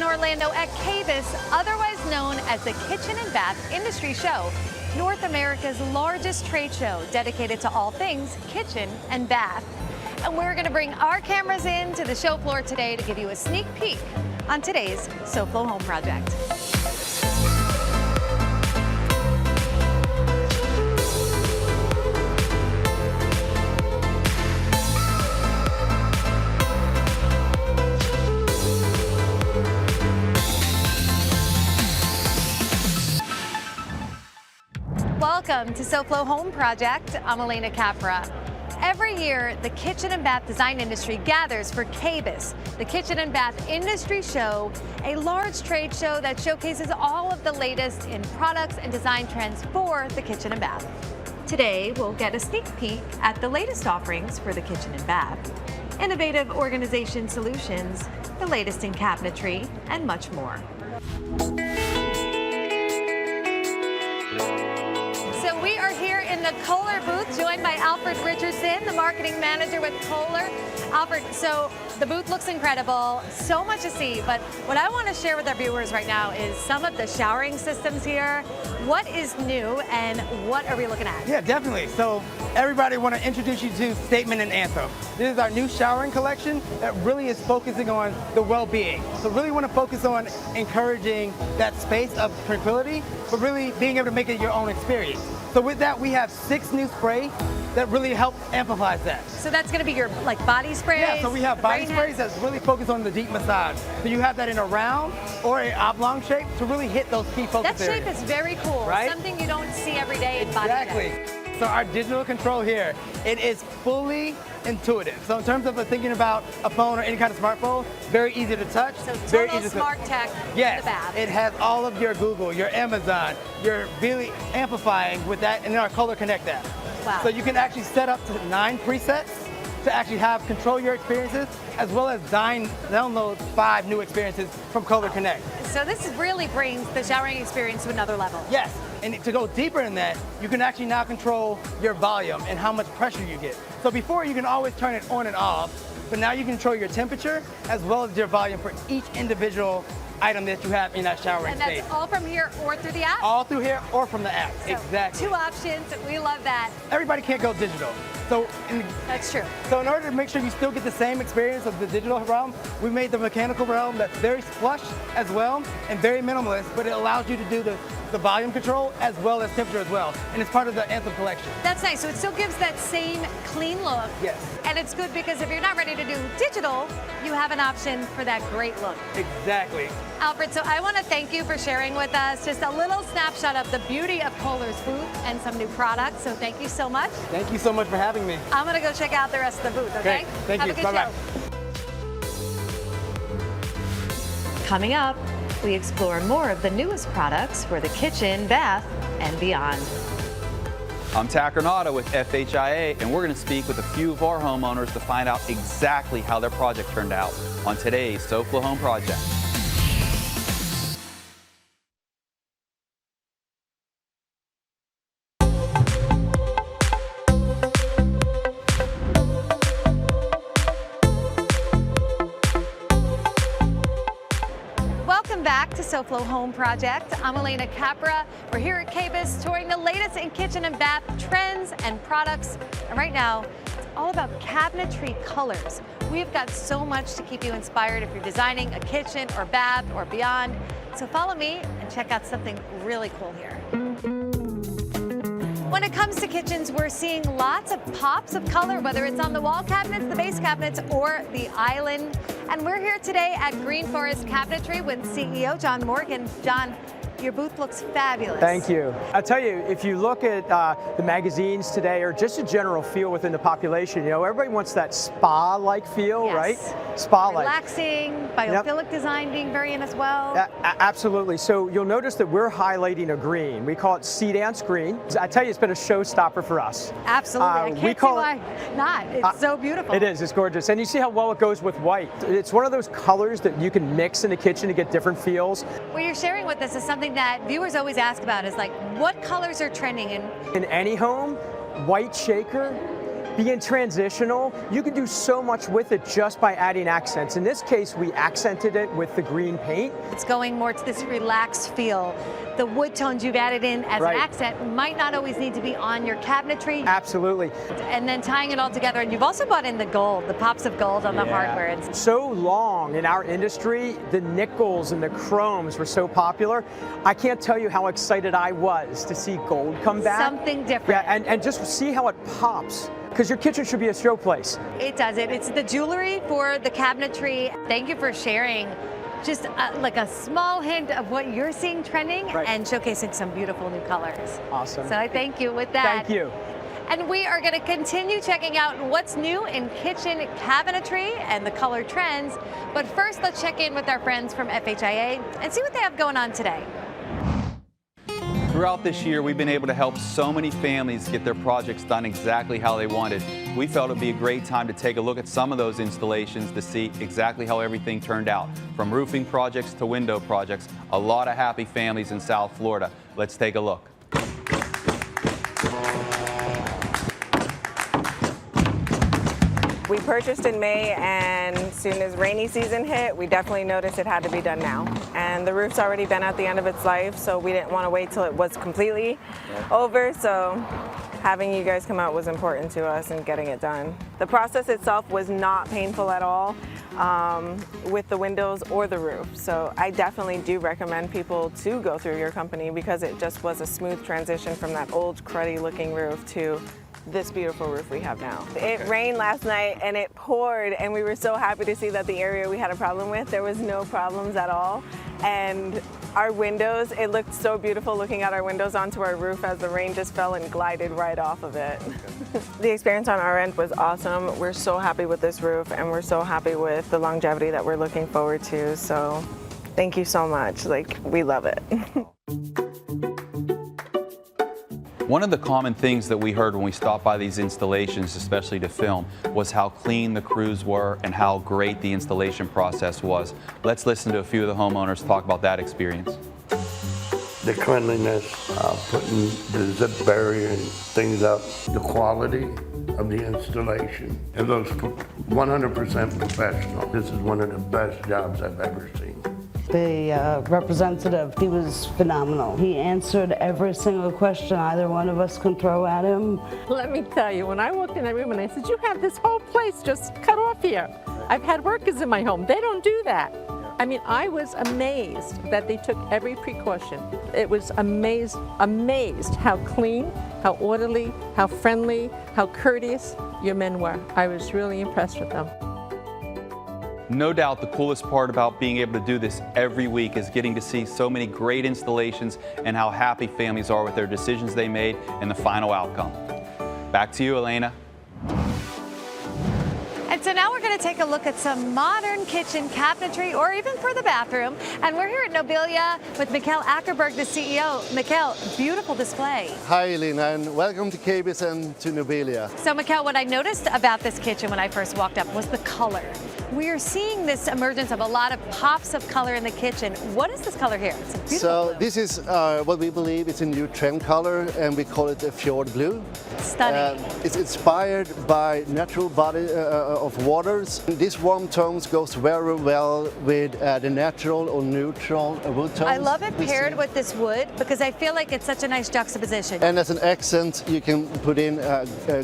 Orlando at KBIS, otherwise known as the Kitchen and Bath Industry Show, North America's largest trade show dedicated to all things kitchen and bath. And we're going to bring our cameras in to the show floor today to give you a sneak peek on today's SoFlo Home Project. Welcome to SoFlo Home Project. I'm Alena Capra. Every year, the kitchen and bath design industry gathers for KBIS, the Kitchen and Bath Industry Show, a large trade show that showcases all of the latest in products and design trends for the kitchen and bath. Today, we'll get a sneak peek at the latest offerings for the kitchen and bath, innovative organization solutions, the latest in cabinetry, and much more. We are here in the Kohler booth, joined by Alfred Richardson, the marketing manager with Kohler. Alfred, so the booth looks incredible, so much to see, but what I want to share with our viewers right now is some of the showering systems here. What is new and what are we looking at? Yeah, definitely. So everybody want to introduce you to Statement and Anthem. This is our new showering collection that really is focusing on the well-being. So really want to focus on encouraging that space of tranquility, but really being able to make it your own experience. So with that, we have 6 new sprays that really help amplify that. So that's going to be your body sprays? Yeah, so we have body sprays that's really focused on the deep massage. So you have that in a round or an oblong shape to really hit those key focus areas. That shape is very cool, right? Something you don't see every day in body. Exactly. So our digital control here, it is fully intuitive. So in terms of thinking about a phone or any kind of smartphone, very easy to touch. So very total easy smart tech yes, in the bath. It has all of your Google, your Amazon, you're really amplifying with that in our Kohler Connect app. Wow. So you can actually set up to 9 presets to actually have control your experiences, as well as download 5 new experiences from Kohler Connect. So this really brings the showering experience to another level. Yes, and to go deeper in that, you can actually now control your volume and how much pressure you get. So before you can always turn it on and off, but now you can control your temperature as well as your volume for each individual item that you have in that showering space. And that's all from here or through the app? All through here or from the app, so exactly. 2 options, we love that. Everybody can't go digital. So that's true. So in order to make sure you still get the same experience of the digital realm, we made the mechanical realm that's very flush as well and very minimalist, but it allows you to do the volume control as well as temperature as well. And it's part of the Anthem collection. That's nice. So it still gives that same clean look. Yes. And it's good because if you're not ready to do digital, you have an option for that great look. Exactly. Alfred, so I want to thank you for sharing with us just a little snapshot of the beauty of Kohler's booth and some new products. So thank you so much. Thank you so much for having me. I'm going to go check out the rest of the booth, okay? Great. Thank you. Have a good Bye-bye. show. Coming up, we explore more of the newest products for the kitchen, bath, and beyond. I'm Tack Renata with FHIA, and we're going to speak with a few of our homeowners to find out exactly how their project turned out on today's SoFlo Home Project. Welcome back to SoFlo Home Project. I'm Alena Capra. We're here at KBIS touring the latest in kitchen and bath trends and products. And right now, it's all about cabinetry colors. We've got so much to keep you inspired if you're designing a kitchen or bath or beyond. So follow me and check out something really cool here. When it comes to kitchens, we're seeing lots of pops of color, whether it's on the wall cabinets, the base cabinets, or the island. And we're here today at Green Forest Cabinetry with CEO John Morgan. John, your booth looks fabulous. Thank you. I'll tell you, if you look at the magazines today or just a general feel within the population, you know, everybody wants that spa-like feel, yes. Right? Spa-like. Relaxing, biophilic design being very in as well. Absolutely. So you'll notice that we're highlighting a green. We call it Sea Dance Green. I tell you, it's been a showstopper for us. Absolutely. I can't see why not. It's so beautiful. It is. It's gorgeous. And you see how well it goes with white. It's one of those colors that you can mix in the kitchen to get different feels. What you're sharing with us is something that viewers always ask about, is like, what colors are trending in any home? White shaker, being transitional, you can do so much with it just by adding accents. In this case, we accented it with the green paint. It's going more to this relaxed feel. The wood tones you've added in as an accent might not always need to be on your cabinetry. Absolutely. And then tying it all together, and you've also brought in the gold, the pops of gold on the hardware. So long in our industry, the nickels and the chromes were so popular. I can't tell you how excited I was to see gold come back. Something different. Yeah, and just see how it pops. Because your kitchen should be a showplace. It does it. It's the jewelry for the cabinetry. Thank you for sharing just like a small hint of what you're seeing trending and showcasing some beautiful new colors. Awesome. So I thank you with that. Thank you. And we are going to continue checking out what's new in kitchen cabinetry and the color trends. But first, let's check in with our friends from FHIA and see what they have going on today. Throughout this year, we've been able to help so many families get their projects done exactly how they wanted. We felt it would be a great time to take a look at some of those installations to see exactly how everything turned out. From roofing projects to window projects, a lot of happy families in South Florida. Let's take a look. We purchased in May, and as soon as rainy season hit, we definitely noticed it had to be done now. And the roof's already been at the end of its life, so we didn't want to wait till it was completely over. So having you guys come out was important to us and getting it done. The process itself was not painful at all with the windows or the roof. So I definitely do recommend people to go through your company because it just was a smooth transition from that old cruddy looking roof to this beautiful roof we have now. It rained last night and it poured, and we were so happy to see that the area we had a problem with, there was no problems at all. And our windows, it looked so beautiful looking at our windows onto our roof as the rain just fell and glided right off of it. The experience on our end was awesome. We're so happy with this roof, and we're so happy with the longevity that we're looking forward to. So thank you so much. Like, we love it. One of the common things that we heard when we stopped by these installations, especially to film, was how clean the crews were and how great the installation process was. Let's listen to a few of the homeowners talk about that experience. The cleanliness, putting the zip barrier and things up, the quality of the installation, and those 100% professional. This is one of the best jobs I've ever seen. The representative, he was phenomenal. He answered every single question either one of us can throw at him. Let me tell you, when I walked in that room and I said, you have this whole place just cut off here. I've had workers in my home. They don't do that. I mean, I was amazed that they took every precaution. It was amazed how clean, how orderly, how friendly, how courteous your men were. I was really impressed with them. No doubt the coolest part about being able to do this every week is getting to see so many great installations and how happy families are with their decisions they made and the final outcome. Back to you, Alena. And so now we're going to take a look at some modern kitchen cabinetry, or even for the bathroom. And we're here at Nobelia with Mikkel Ackerberg, the CEO. Mikkel, beautiful display. Hi, Alena, and welcome to KBIS and to Nobelia. So, Mikkel, what I noticed about this kitchen when I first walked up was the color. We are seeing this emergence of a lot of pops of color in the kitchen. What is this color here? It's a beautiful blue. This is what we believe is a new trend color, and we call it a fjord blue. Stunning. It's inspired by natural body of waters. These warm tones goes very well with the natural or neutral wood tones. I love it paired with this wood because I feel like it's such a nice juxtaposition. And as an accent, you can put in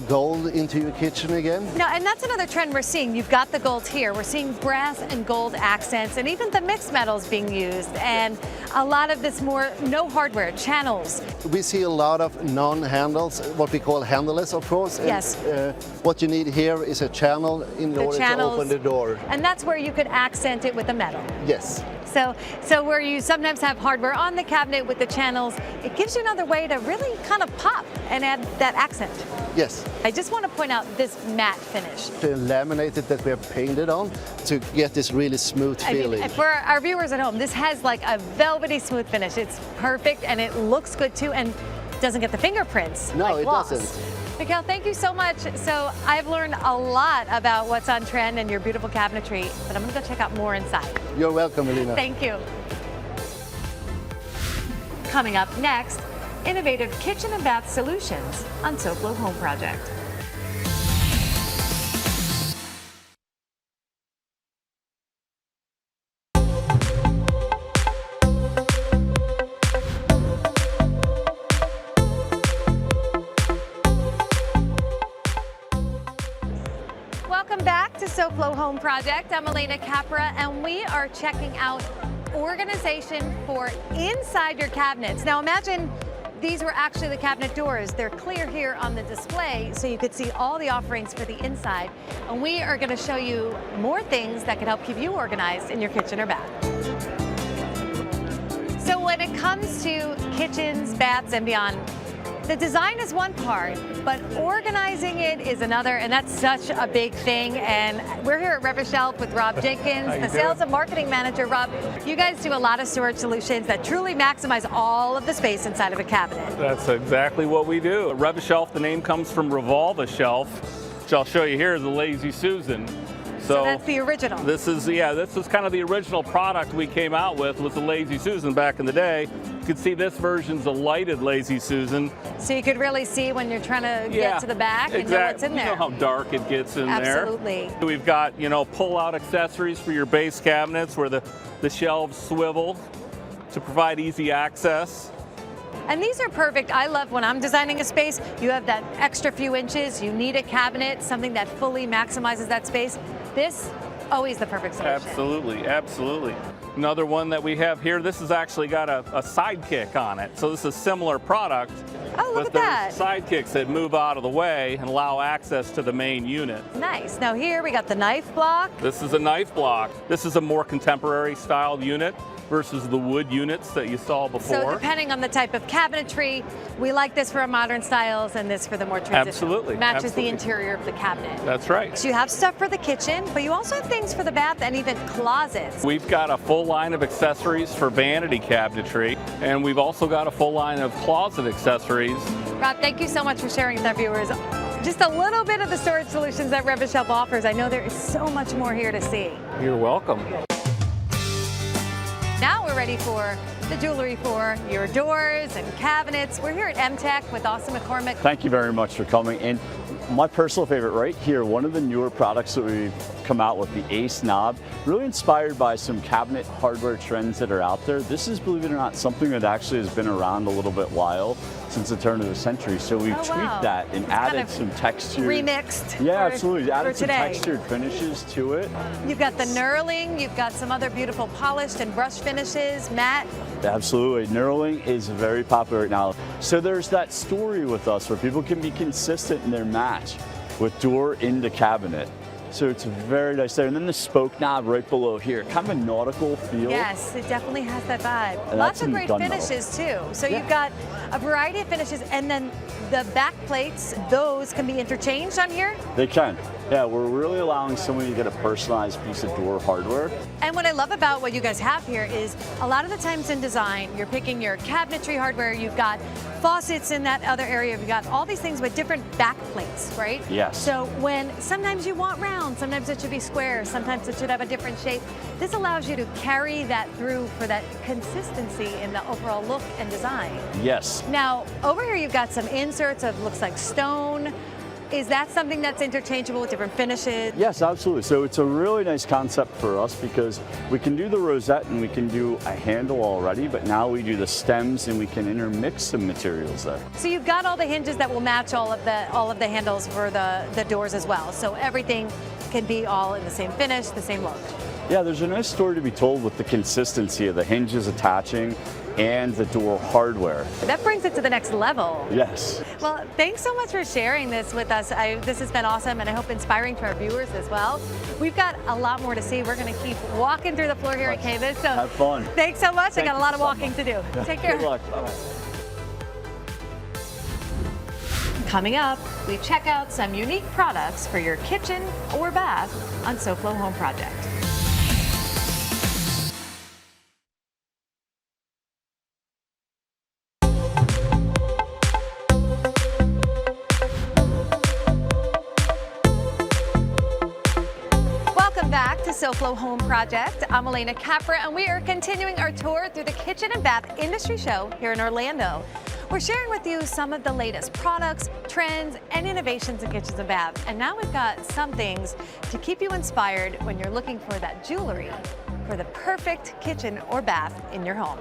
gold into your kitchen again. No, and that's another trend we're seeing. You've got the gold here. We're seeing brass and gold accents, and even the mixed metals being used, and a lot of this more no hardware, channels. We see a lot of non-handles, what we call handleless, of course. Yes. And, what you need here is a channel in order to open the door. And that's where you could accent it with a metal. Yes. So where you sometimes have hardware on the cabinet with the channels, it gives you another way to really kind of pop and add that accent. Yes. I just want to point out this matte finish. The laminated that we have painted on to get this really smooth feeling. I mean, for our viewers at home, this has like a velvety smooth finish. It's perfect and it looks good too, and doesn't get the fingerprints. No, like it gloss. doesn't. Mikkel, thank you so much. So I've learned a lot about what's on trend and your beautiful cabinetry, but I'm going to go check out more inside. You're welcome, Alena. Thank you. Coming up next, innovative kitchen and bath solutions on SoFlo Home Project. Welcome back to SoFlo Home Project. I'm Alena Capra, and we are checking out organization for inside your cabinets. Now imagine these were actually the cabinet doors. They're clear here on the display, so you could see all the offerings for the inside. And we are going to show you more things that can help keep you organized in your kitchen or bath. So when it comes to kitchens, baths, and beyond, the design is one part, but organizing it is another, and that's such a big thing. And we're here at Renovate with Rob Jenkins, the sales and marketing manager. Rob, you guys do a lot of storage solutions that truly maximize all of the space inside of a cabinet. That's exactly what we do. Rev-A-Shelf, the name comes from revolve a shelf, which I'll show you here is a Lazy Susan. So that's the original. This is kind of the original product we came out with, was the Lazy Susan back in the day. You can see this version's a lighted Lazy Susan. So you could really see when you're trying to get to the back and know what's in there. You know how dark it gets in there. Absolutely. We've got, pull-out accessories for your base cabinets where the shelves swivel to provide easy access. And these are perfect. I love when I'm designing a space, you have that extra few inches, you need a cabinet, something that fully maximizes that space. This, always the perfect solution. Absolutely, absolutely. Another one that we have here, this has actually got a sidekick on it. So this is a similar product. Oh, look at that. Sidekicks that move out of the way and allow access to the main unit. Nice. Now here we got the knife block. This is a knife block. This is a more contemporary style unit versus the wood units that you saw before. So depending on the type of cabinetry, we like this for our modern styles and this for the more traditional. Absolutely. Matches absolutely. the interior of the cabinet. That's right. So you have stuff for the kitchen, but you also have things for the bath and even closets. We've got a full line of accessories for vanity cabinetry, and we've also got a full line of closet accessories. Rob, thank you so much for sharing with our viewers just a little bit of the storage solutions that Rev-A-Shelf offers. I know there is so much more here to see. You're welcome. Now we're ready for the jewelry for your doors and cabinets. We're here at M-Tech with Austin McCormick. Thank you very much for coming. And my personal favorite right here, one of the newer products that we've come out with, the Ace Knob, really inspired by some cabinet hardware trends that are out there. This is, believe it or not, something that actually has been around a little bit while, since the turn of the century. So we've tweaked that and added some texture. Remixed. Yeah, absolutely. Added some today. textured finishes to it. You've got the knurling, you've got some other beautiful polished and brush finishes, matte. Absolutely. Knurling is very popular right now. So there's that story with us where people can be consistent in their match with door into cabinet. So it's very nice there. And then the spoke knob right below here, kind of a nautical feel. Yes, it definitely has that vibe. And Lots of in great gunmetal. finishes too. So you've got a variety of finishes, and then the back plates, those can be interchanged on here? They can. Yeah, we're really allowing someone to get a personalized piece of door hardware. And what I love about what you guys have here is a lot of the times in design, you're picking your cabinetry hardware, you've got faucets in that other area, you've got all these things with different back plates, right? Yes. So when sometimes you want round, sometimes it should be square, sometimes it should have a different shape. This allows you to carry that through for that consistency in the overall look and design. Yes. Now, over here you've got some inserts of looks like stone. Is that something that's interchangeable with different finishes? Yes, absolutely. So it's a really nice concept for us because we can do the rosette and we can do a handle already, but now we do the stems and we can intermix some materials there. So you've got all the hinges that will match all of the handles for the doors as well. So everything can be all in the same finish, the same look. Yeah, there's a nice story to be told with the consistency of the hinges attaching and the door hardware. That brings it to the next level. Yes. Well, thanks so much for sharing this with us. This has been awesome, and I hope inspiring for our viewers as well. We've got a lot more to see. We're going to keep walking through the floor here at KBIS. So have fun. Thanks so much. I got a lot of walking to do. Take care. Good luck. Bye-bye. Coming up, we check out some unique products for your kitchen or bath on SoFlo Home Project. Welcome back to SoFlo Home Project. I'm Alena Capra, and we are continuing our tour through the Kitchen and Bath Industry Show here in Orlando. We're sharing with you some of the latest products, trends, and innovations in kitchens and baths. And now we've got some things to keep you inspired when you're looking for that jewelry for the perfect kitchen or bath in your home.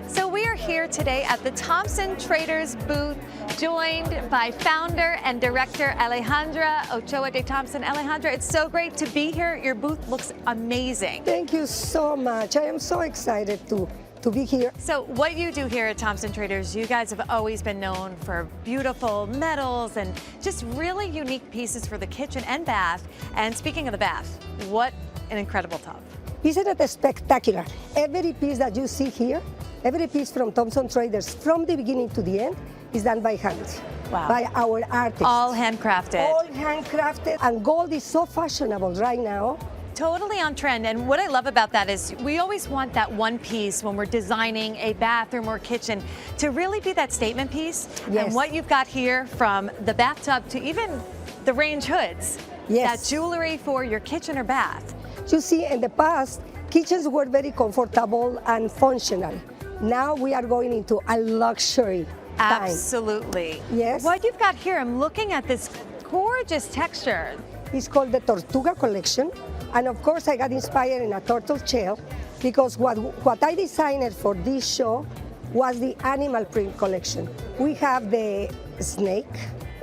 So we are here today at the Thompson Traders booth, joined by founder and director Alejandra Ochoa de Thompson. Alejandra, it's so great to be here. Your booth looks amazing. Thank you so much. I am so excited to be here. So what you do here at Thompson Traders, you guys have always been known for beautiful metals and just really unique pieces for the kitchen and bath. And speaking of the bath, what an incredible tub. Isn't it spectacular? Every piece that you see here, every piece from Thompson Traders, from the beginning to the end, is done by hand. Wow. By our artists. All handcrafted. All handcrafted. And gold is so fashionable right now. Totally on trend, and what I love about that is we always want that one piece when we're designing a bathroom or kitchen to really be that statement piece. Yes. And what you've got here, from the bathtub to even the range hoods, Yes. that jewelry for your kitchen or bath. You see, in the past, kitchens were very comfortable and functional. Now we are going into a luxury time. Absolutely. Yes. What you've got here, I'm looking at this gorgeous texture. It's called the Tortuga collection. And of course, I got inspired in a turtle shell because what I designed for this show was the animal print collection. We have the snake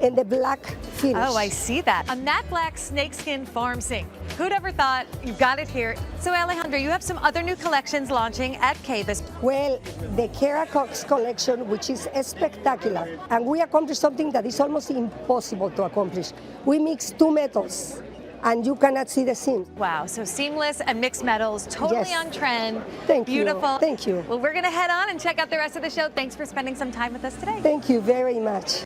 and the black finish. Oh, I see that. A matte black snakeskin farm sink. Who'd ever thought? You've got it here. So Alejandra, you have some other new collections launching at KBIS. Well, the Caracox collection, which is spectacular. And we accomplished something that is almost impossible to accomplish. We mix two metals, and you cannot see the seam. Wow, so seamless and mixed metals, totally Yes. on trend. Thank you. Beautiful. Thank you. Well, we're gonna head on and check out the rest of the show. Thanks for spending some time with us today. Thank you very much.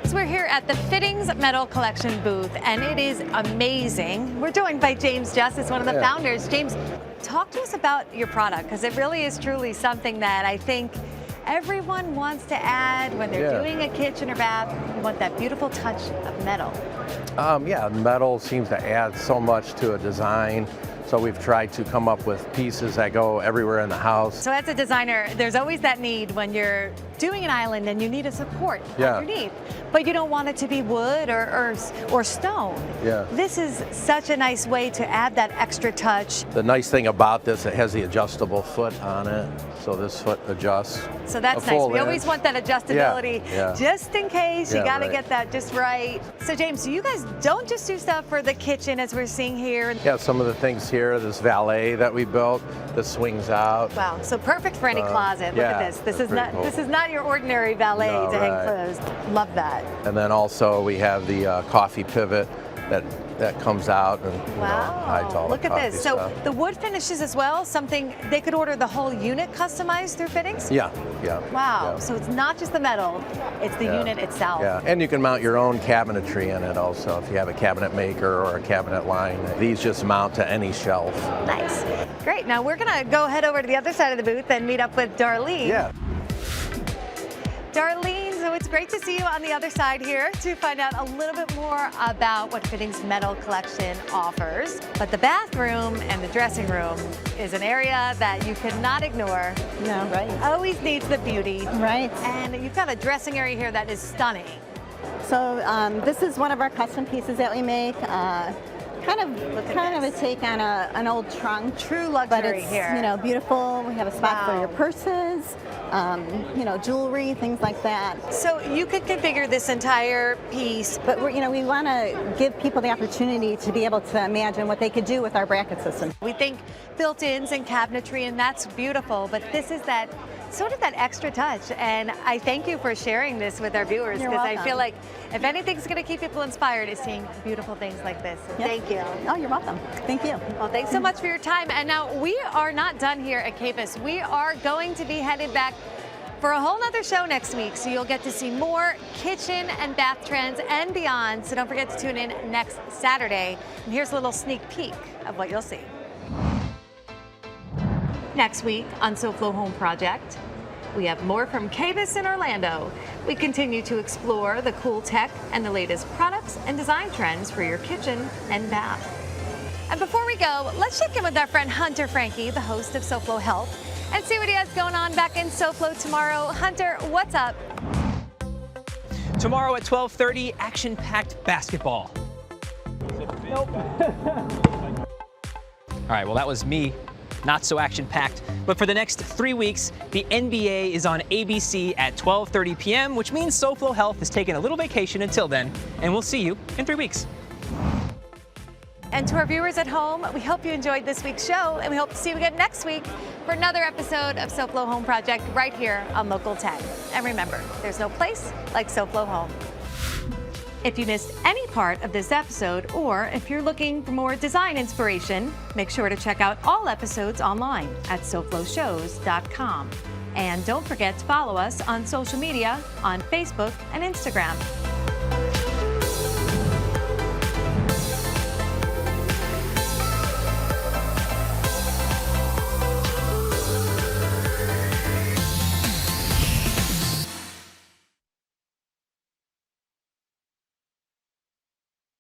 So we're here at the Fittings Metal Collection booth, and it is amazing. We're joined by James Justice, one of the founders. James, talk to us about your product, because it really is truly something that I think everyone wants to add when they're doing a kitchen or bath. You want that beautiful touch of metal. Yeah, metal seems to add so much to a design. So we've tried to come up with pieces that go everywhere in the house. So as a designer, there's always that need when you're doing an island and you need a support underneath, but you don't want it to be wood or stone. Yeah. This is such a nice way to add that extra touch. The nice thing about this, it has the adjustable foot on it. So this foot adjusts. So that's nice. We always want that adjustability just in case. You got to get that just right. So James, you guys don't just do stuff for the kitchen as we're seeing here. Yeah, some of the things here, this valet that we built, this swings out. Wow, so perfect for any closet. Look at this. This is not your ordinary valet to hang clothes. Love that. And then also we have the coffee pivot that comes out and hides all Look the at this. coffee So stuff. the wood finishes as well, something they could order the whole unit customized through Fittings? Yeah. Wow, Yeah. so it's not just the metal, it's the unit itself. Yeah, and you can mount your own cabinetry in it also if you have a cabinet maker or a cabinet line. These just mount to any shelf. Nice. Great, now we're gonna go head over to the other side of the booth and meet up with Darlene. Yeah. Darlene, so it's great to see you on the other side here to find out a little bit more about what Fittings Metal Collection offers. But the bathroom and the dressing room is an area that you cannot ignore. No, right. Always needs the beauty. Right. And you've got a dressing area here that is stunning. So this is one of our custom pieces that we make. Kind of a take on an old trunk. True luxury but it's, here. You know, beautiful. We have a spot for your purses, you know, jewelry, things like that. So you could configure this entire piece. But we want to give people the opportunity to be able to imagine what they could do with our bracket system. We think built-ins and cabinetry, and that's beautiful, but this is that sort of that extra touch, and I thank you for sharing this with our viewers, because I feel like if anything's going to keep people inspired is seeing beautiful things like this. So thank you. Oh, you're welcome. Thank you. Well, thanks so much for your time. And now we are not done here at KBIS. We are going to be headed back for a whole nother show next week, so you'll get to see more kitchen and bath trends and beyond. So don't forget to tune in next Saturday. And here's a little sneak peek of what you'll see. Next week on SoFlo Home Project, we have more from KBIS in Orlando. We continue to explore the cool tech and the latest products and design trends for your kitchen and bath. And before we go, let's check in with our friend Hunter Frankie, the host of SoFlo Health, and see what he has going on back in SoFlo tomorrow. Hunter, what's up? Tomorrow at 12:30, action-packed basketball. Nope. All right, well, that was me not so action-packed. But for the next 3 weeks, the NBA is on ABC at 12:30 p.m., which means SoFlo Health is taking a little vacation until then, and we'll see you in 3 weeks. And to our viewers at home, we hope you enjoyed this week's show, and we hope to see you again next week for another episode of SoFlo Home Project right here on Local 10. And remember, there's no place like SoFlo Home. If you missed any part of this episode, or if you're looking for more design inspiration, make sure to check out all episodes online at SoFloShows.com. And don't forget to follow us on social media on Facebook and Instagram.